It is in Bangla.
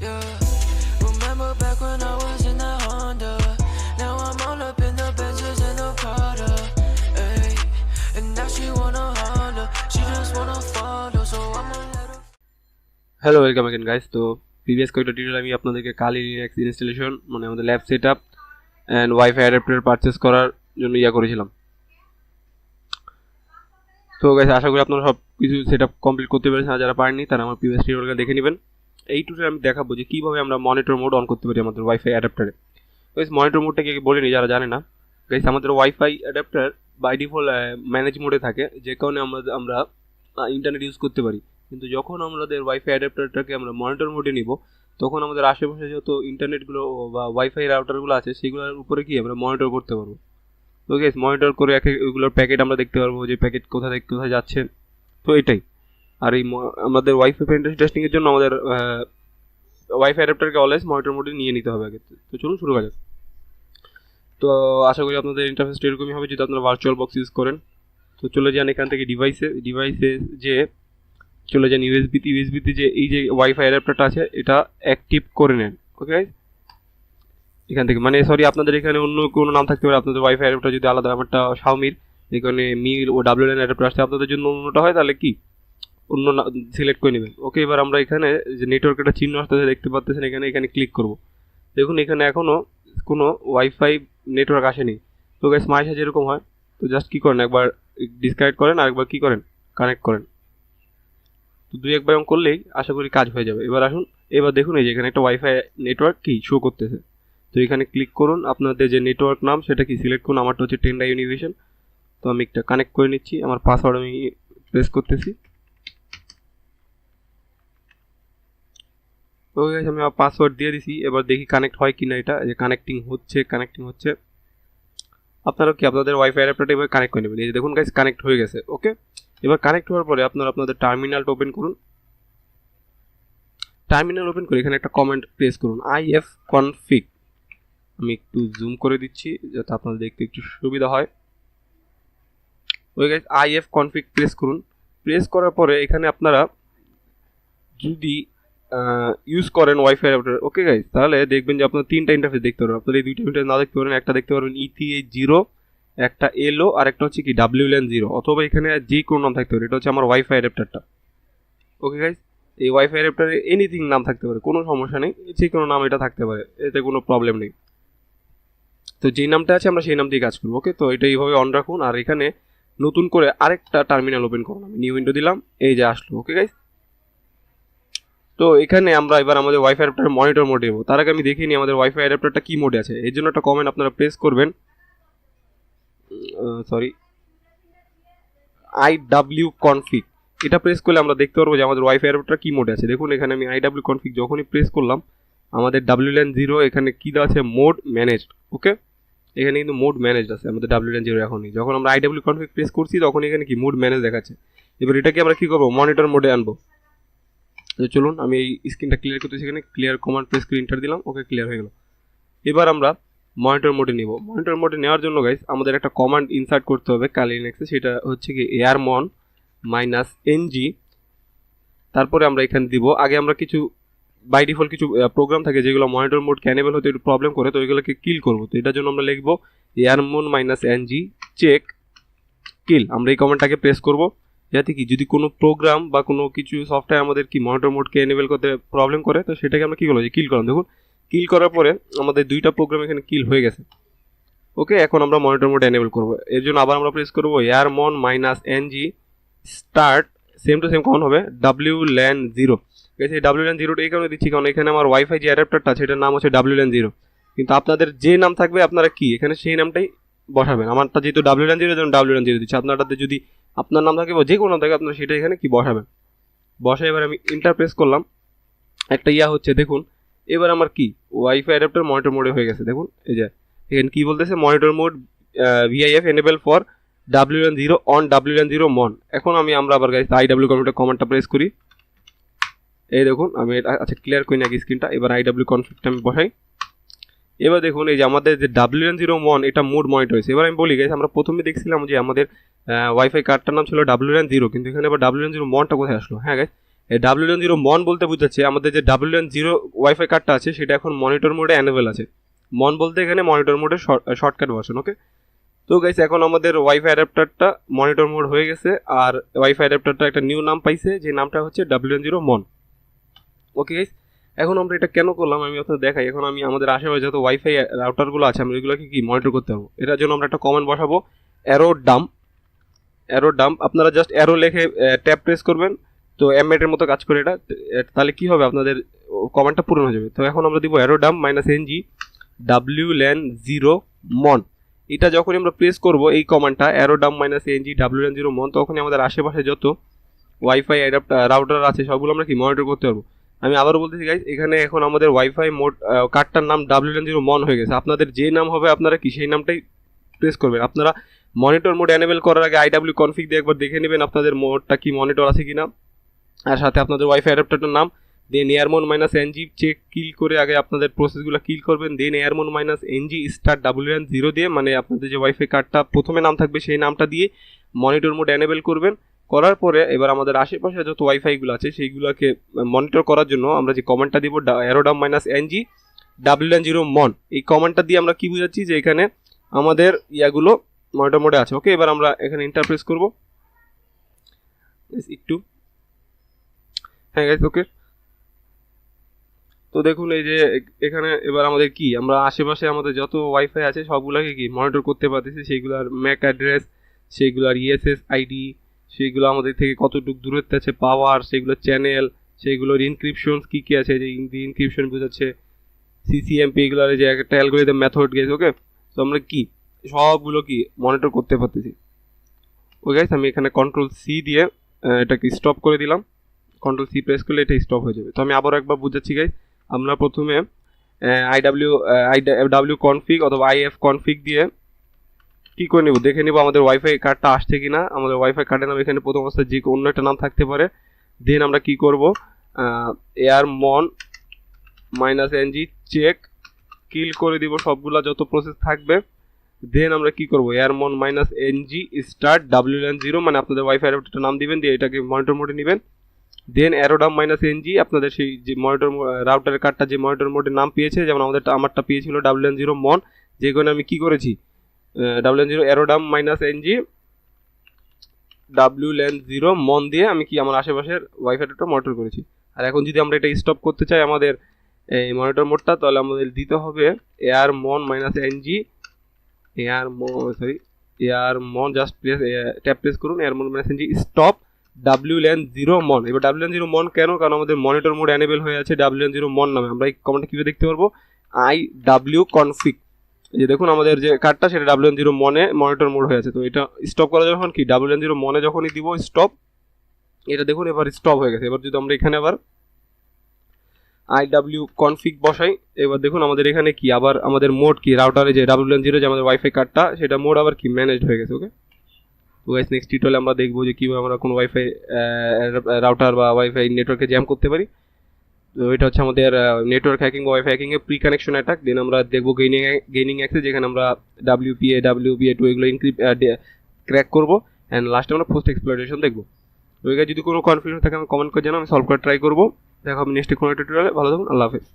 Yeah. Remember back when I was in that Honda. Now I'm all up in the Benzes and the Prada. Ay. And now she wanna Honda. She just wanna follow, so I'ma let her. Hello welcome again guys. তো প্রিভিয়াস কয়েকটা টিউটোরিয়াল আমি আপনাদেরকে কালি লিনাক্স ইনস্টলেশন মানে আমাদের lab setup and wifi adapter purchase করার জন্য করেছিলাম। তো গাইস আশা করি আপনারা সব কিছু সেটআপ কমপ্লিট করতে পেরেছেন। আর যারা পারেননি তারা আমার প্রিভিয়াস টিউটোরিয়ালটা দেখে নেবেন। এই টিউটোরিয়ালে আমি দেখাবো যে কিভাবে আমরা মনিটর মোড অন করতে পারি আমাদের ওয়াইফাই অ্যাডাপ্টারে। গাইস মনিটর মোডটা কি বলে নি যারা জানে না, গাইস আমাদের wifi adapter by default manage মোডে থাকে, যে কারণে আমরা ইন্টারনেট ইউজ করতে পারি। কিন্তু যখন আমাদের ওয়াইফাই অ্যাডাপ্টারটাকে আমরা মনিটর মোডে নিব, তখন আমাদের আশেপাশে যত ইন্টারনেটগুলো বা ওয়াইফাই রাউটারগুলো আছে সেগুলোর উপরে কি আমরা মনিটর করতে পারবো। তো গাইস মনিটর করে ওইগুলোর প্যাকেট আমরা দেখতে পারবো যে প্যাকেট কোথা থেকে কোথায় যাচ্ছে। তো এটাই। আর এই আমাদের ওয়াইফাই পেনিট্রেশন টেস্টিং এর জন্য আমাদের ওয়াইফাই অ্যাডাপ্টারকে অলওয়েজ মনিটর মোডে নিয়ে নিতে হবে আগে। তো চলুন শুরু করা যাক। তো আশা করি আপনাদের ইন্টারফেসটা এরকমই হবে যদি আপনারা ভার্চুয়াল বক্স ইউজ করেন। তো চলে যান এখান থেকে ডিভাইসে যে চলে যান ইউএসবিতে যে এই যে ওয়াইফাই অ্যাডাপ্টারটা আছে এটা অ্যাক্টিভ করে নেন। ওকে এখান থেকে মানে সরি আপনাদের এখানে অন্য কোনো নাম থাকতে পারে, আপনাদের ওয়াইফাই অ্যাডাপ্টার যদি আলাদা, আমারটা শাওমির, এখানে মিল ও ডাব্লিউএন অ্যাডাপ্টার আসছে, আপনাদের জন্য অন্যটা হয় তাহলে কি অন্য সিলেক্ট করে নেবেন। ওকে এবার আমরা এখানে যে নেটওয়ার্ক একটা চিহ্ন আসতে দেখতে পাচ্ছেন এখানে ক্লিক করব। দেখুন এখানে এখনও কোনো ওয়াইফাই নেটওয়ার্ক আসেনি। তো গাইস মায়ের সাথে যেরকম হয়, তো জাস্ট কী করেন একবার ডিসকানেক্ট করেন আর একবার কী করেন কানেক্ট করেন। তো দুই একবার এরকম করলেই আশা করি কাজ হয়ে যাবে। এবার আসুন, এবার দেখুন এই যে এখানে একটা ওয়াইফাই নেটওয়ার্ক কি শো করতেছে। তো এখানে ক্লিক করুন, আপনাদের যে নেটওয়ার্ক নাম সেটা কি সিলেক্ট করুন। আমারটা হচ্ছে টেন্ডা ইউনিভিশন। তো আমি একটা কানেক্ট করে নিচ্ছি, আমার পাসওয়ার্ড আমি প্রেস করতেছি। ওকে গাইস আমি আমার পাসওয়ার্ড দিয়ে দিছি। এবার দেখি কানেক্ট হয় কিনা। এটা যে কানেক্টিং হচ্ছে। আপনারা কি আপনাদের ওয়াইফাই অ্যাডাপ্টারটা এবার কানেক্ট করে নেবেন। এই যে দেখুন গাইস কানেক্ট হয়ে গেছে। ওকে এবার কানেক্ট হওয়ার পরে আপনারা আপনাদের টার্মিনালটা ওপেন করুন। টার্মিনাল ওপেন করে এখানে একটা কমান্ড প্রেস করুন, if config। আমি একটু জুম করে দিচ্ছি যাতে আপনাদের দেখতে একটু সুবিধা হয়। ওই গাইস if config প্রেস করুন। প্রেস করার পরে এখানে আপনারা যদি ইউজ করেন ওয়াইফাই রাউটার, ওকে গাইস, তাহলে দেখবেন যে আপনার তিনটা ইন্টারফেস দেখতে পারবেন। আপনারা এই দুইটা ইন্টারফেস না দেখতে পারেন, একটা দেখতে পারবেন ETH0, একটা এলও, আর একটা হচ্ছে কি WLAN0, অথবা এখানে যে কোনো নাম থাকতে পারে। এটা হচ্ছে আমার ওয়াইফাই অ্যাডাপ্টারটা। ওকে গাইস এই ওয়াইফাই অ্যাডাপ্টারে এনিথিং নাম থাকতে পারে, কোনো সমস্যা নেই, যে কোনো নাম এটা থাকতে পারে, এতে কোনো প্রবলেম নেই। তো যেই নামটা আছে আমরা সেই নাম দিয়ে কাজ করবো। ওকে তো এটা এইভাবে অন রাখুন। আর এখানে নতুন করে আরেকটা টার্মিনাল ওপেন করুন। আমি নিউ উইন্ডো দিলাম, এই যে আসলো। ওকে গাইস তো এখানে আমরা এবার আমাদের ওয়াইফাই অ্যাডাপ্টার মনিটর মোডে নেব। তার আগে আমি দেখিনি আমাদের ওয়াইফাই অ্যাডাপ্টারটা কি মোডে আছে। এর জন্য একটা কমেন্ট আপনারা প্রেস করবেন, IW config। এটা প্রেস করলে আমরা দেখতে পারবো যে আমাদের ওয়াইফাই অ্যাডাপ্টার কি মোডে আছে। দেখুন এখানে আমি IW config যখনই প্রেস করলাম, আমাদের WLAN0 এখানে কি দেওয়া আছে, মোড ম্যানেজড। ওকে এখানে কিন্তু মোড ম্যানেজড আছে আমাদের WLAN0 এখনই। যখন আমরা IW config প্রেস করছি তখন এখানে কি মোড ম্যানেজ দেখাচ্ছে। এবার এটাকে আমরা কি করবো, মনিটর মোডে আনবো। তো চলুন আমি এই স্ক্রিনটা ক্লিয়ার করতেছি, এখানে ক্লিয়ার কমান্ড প্রেস করে এন্টার দিলাম। ওকে ক্লিয়ার হয়ে গেল। এবার আমরা মনিটর মোডে নিব। মনিটর মোডে নেওয়ার জন্য গাইস আমাদের একটা কমান্ড ইনসার্ট করতে হবে কালি লিনাক্সে, সেটা হচ্ছে কি airmon -ng। তারপরে আমরা এখানে দিব, আগে আমরা কিছু বাই ডিফল্ট কিছু প্রোগ্রাম থাকে যেগুলো মনিটর মোড ক্যানেবল হতে একটু প্রবলেম করে, তো ওইগুলোকে কিল করবো। তো এটার জন্য আমরা লিখবো airmon -ng চেক কিল। আমরা এই কমান্ডটাকে প্রেস করবো যাতে কি যদি কোনো প্রোগ্রাম বা কোনো কিছু সফটওয়্যার আমাদের কি মনিটর মোডকে এনেবল করতে প্রবলেম করে, তো সেটাকে আমরা কী করবো যে কিল করলাম। দেখুন কিল করার পরে আমাদের দুইটা প্রোগ্রাম এখানে কিল হয়ে গেছে। ওকে এখন আমরা মনিটর মোড এনেবল করবো। এর জন্য আবার আমরা প্রেস করবো airmon -ng start same to same কখন হবে WLAN0। এই WLAN0টা এই কারণে দিচ্ছি কারণ এখানে আমার ওয়াইফাই যে অ্যাডাপ্টারটা আছে এটার নাম হচ্ছে WLAN0, কিন্তু আপনাদের যে নাম থাকবে আপনারা কি এখানে সেই নামটাই বসাবেন। আমারটা যেহেতু WLAN0 যেমন WLAN0 দিচ্ছি, আপনারটাতে যদি আপনার নাম থাকে বা যে কোনো নাম থাকে আপনারা সেটা এখানে কি বসাবেন। বসে এবার আমি ইন্টার প্রেস করলাম, একটা হচ্ছে দেখুন এবার আমার কি ওয়াইফাই অ্যাডাপ্টার মনিটর মোডে হয়ে গেছে। দেখুন এই যে এখানে কি বলতেছে, monitor mode VIF enable for WLAN0 on WLAN0 মন। এখন আমরা আবার গাইস IW কনফিগ কমান্ডটা প্রেস করি। এই দেখুন আমি আচ্ছা ক্লিয়ার করি না স্ক্রিনটা। এবার IW কনফিগটা আমি বসাই। এবার দেখুন এই যে আমাদের যে WLAN0 মন এটা মোড মনিটর হয়েছে। এবার আমি বলি গাইস আমরা প্রথমে দেখছিলাম যে আমাদের ওয়াইফাই কার্ডটার নাম ছিল WLAN0, কিন্তু এখানে আবার WLAN0 মনটা কোথায় আসলো। হ্যাঁ গাইস WLAN0 মন বলতে বোঝাচ্ছে আমাদের যে WLAN0 ওয়াইফাই কার্ডটা আছে সেটা এখন মনিটর মোডে অ্যানেবল আছে। মন বলতে এখানে মনিটর মোডের শর্টকাট ভার্সন। ওকে, তো গাইস এখন আমাদের ওয়াইফাই অ্যাডাপ্টারটা মনিটর মোড হয়ে গেছে, আর ওয়াইফাই অ্যাডাপ্টারটা একটা নিউ নাম পাইছে, যে নামটা হচ্ছে WLAN0 মন। ওকে গাইস, এখন আমরা এটা কেন করলাম আমি আপনাদের দেখাই। এখন আমি আমাদের আশেপাশে যত ওয়াইফাই রাউটারগুলো আছে আমরা এগুলোকে কি মনিটর করতে পারবো। এটার জন্য আমরা একটা কমেন্ট বসাবো, অ্যারো ডাম্প। আপনারা জাস্ট অ্যারো লিখে ট্যাব প্রেস করবেন, তো এমএটের মতো কাজ করে এটা। তাহলে কি হবে, আপনাদের কমেন্টটা পূরণ হয়ে যাবে। তো এখন আমরা দিব অ্যারো ডাম্প -ng WLAN0 মন। এটা যখনই আমরা প্রেস করব এই কমান্ডটা অ্যারো ডাম্প -ng WLAN0 মন, তখনই আমাদের আশেপাশে যত ওয়াইফাই রাউটার আছে সবগুলো আমরা কি মনিটর করতে পারবো। আমি আবারও বলতেছি গাইস, এখানে এখন আমাদের ওয়াইফাই মোড কার্ডটার নাম WLAN0 মন হয়ে গেছে। আপনাদের যে নাম হবে আপনারা কি সেই নামটাই প্রেস করবেন। আপনারা মনিটর মোড এনেবল করার আগে আইডাব্লিউ কনফিগ দিয়ে একবার দেখে নেবেন আপনাদের মোডটা কি মনিটর আছে কিনা, আর সাথে আপনাদের ওয়াইফাই অ্যাডাপ্টারটার নাম। দেন এয়ারমন -ng চেক কিল করে আগে আপনাদের প্রসেসগুলো কিল করবেন। দেন এয়ারমন -ng স্টার্ট WLAN0 দিয়ে, মানে আপনাদের যে ওয়াইফাই কার্ডটা প্রথমে নাম থাকবে সেই নামটা দিয়ে মনিটর মোড এনেবল করবেন। করার পরে এবার আমাদের আশেপাশে যত ওয়াইফাইগুলো আছে সেইগুলোকে মনিটর করার জন্য আমরা যে কমেন্টটা দিব অ্যারো ডাম্প -ng WLAN0 মন, এই কমেন্টটা দিয়ে আমরা কি বুঝাচ্ছি যে এখানে আমাদের ইয়াগুলো মনিটর মোডে আছে। ওকে, এবার আমরা এখানে ইন্টারপ্রেস করব একটু। হ্যাঁ গাইস, ওকে, তো দেখুন এই যে এখানে এবার আমাদের কি আমরা আশেপাশে আমাদের যত ওয়াইফাই আছে সবগুলোকে কি মনিটর করতে পারতেছি, সেইগুলোর ম্যাক অ্যাড্রেস, সেইগুলোর ইএসএস আইডি, সেইগুলো আমাদের থেকে কতটুকু দূরত্বে আছে, পাওয়ার, সেইগুলোর চ্যানেল, সেইগুলোর ইনক্রিপশন কী কী আছে, যে ইনক্রিপশন বোঝাচ্ছে সিসিএমপি, এগুলোর যে একটা অ্যালগরিদম মেথড গেছে। ওকে, তো আমরা কি সবগুলো কি মনিটর করতে পারতেছি। ওকে গাইস, আমি এখানে কন্ট্রোল-C দিয়ে এটাকে স্টপ করে দিলাম। কন্ট্রোল-C প্রেস করলে এটা স্টপ হয়ে যাবে। তো আমি আবারও একবার বুঝাচ্ছি গাইস, আমরা প্রথমে আইডাব্লিউ কনফিগ অথবা আইএফ কনফিগ দিয়ে কী করে নেব, দেখে নেব আমাদের ওয়াইফাই কার্ডটা আসছে কিনা। আমাদের ওয়াইফাই কার্ডের নাম এখানে প্রথম অবস্থায় যে অন্য একটা নাম থাকতে পারে। দেন আমরা কি করব, এয়ারমন -ng চেক কিল করে দিব সবগুলা যত প্রসেস থাকবে। দেন আমরা কি করব, এয়ারমন -ng স্টার্ট WLAN0, মানে আপনাদের ওয়াইফাই অ্যাডাপ্টারটা নাম দিবেন, দিয়ে এটাকে মনিটর মোডে নেবেন। দেন অ্যারো ডাম্প -ng আপনাদের সেই যে মনিটর রাউটারের কার্ডটা যে মনিটর মোডের নাম পেয়েছে, যেমন আমারটা পেয়েছিল WLAN0 মন, যেখানে আমি কি করেছি WLAN0 arrow dump -ng WLAN0 মন দিয়ে আমি কি আমার আশেপাশের ওয়াইফাইটা মনিটর করেছি। আর এখন যদি আমরা এটা স্টপ করতে চাই আমাদের এই মনিটর মোডটা, তাহলে আমাদের দিতে হবে এয়ারমন -ng এয়ারমন জাস্ট ট্যাপ প্রেস করুন, এয়ারমন -ng স্টপ WLAN0 মন। এবার WLAN0 মন কেন, কারণ আমাদের মনিটর মোড এনেবল হয়ে আছে WLAN0 মন নামে। আমরা এই কমান্ডটা কীভাবে দেখতে পারবো, IW কনফিগ, এই যে দেখুন আমাদের যে কার্ডটা সেটা WLAN0 মনে মনিটর মোড হয়ে আছে। তো এটা স্টপ করা যখন কি WLAN0 মনে যখনই দিব স্টপ, এটা দেখুন এবার স্টপ হয়ে গেছে। এবার যদি আমরা এখানে আবার IW কনফিগ বসাই, এবার দেখুন আমাদের এখানে কি আবার আমাদের মোড কি রাউটারে যে WLAN0 যে আমাদের ওয়াইফাই কার্ডটা সেটা মোড আবার কি ম্যানেজড হয়ে গেছে। ওকে, তো গাইস নেক্সট টিউটোরিয়ালে আমরা দেখবো যে কীভাবে আমরা কোনো ওয়াইফাই রাউটার বা ওয়াইফাই নেটওয়ার্কে জ্যাম করতে পারি। তো এটা হচ্ছে আমাদের নেটওয়ার্ক হ্যাকিং, ওয়াইফাই হ্যাকিংয়ে প্রি কানেকশন অ্যাটাক। দেন আমরা দেখবো গেইনিং অ্যাক্সেস, যেখানে আমরা WPA2 এগুলো ক্র্যাক করবো। অ্যান্ড লাস্টে আমরা পোস্ট এক্সপ্লয়টেশন দেখবো। তো যদি কোনো কনফিউশন থাকে আমি কমেন্ট করে জানাও, আমি সলভ করার ট্রাই করবো। দেখা হবে নেক্সট কোনো টিউটোরিয়ালে। ভালো থাকুন, আল্লাহ হাফেজ।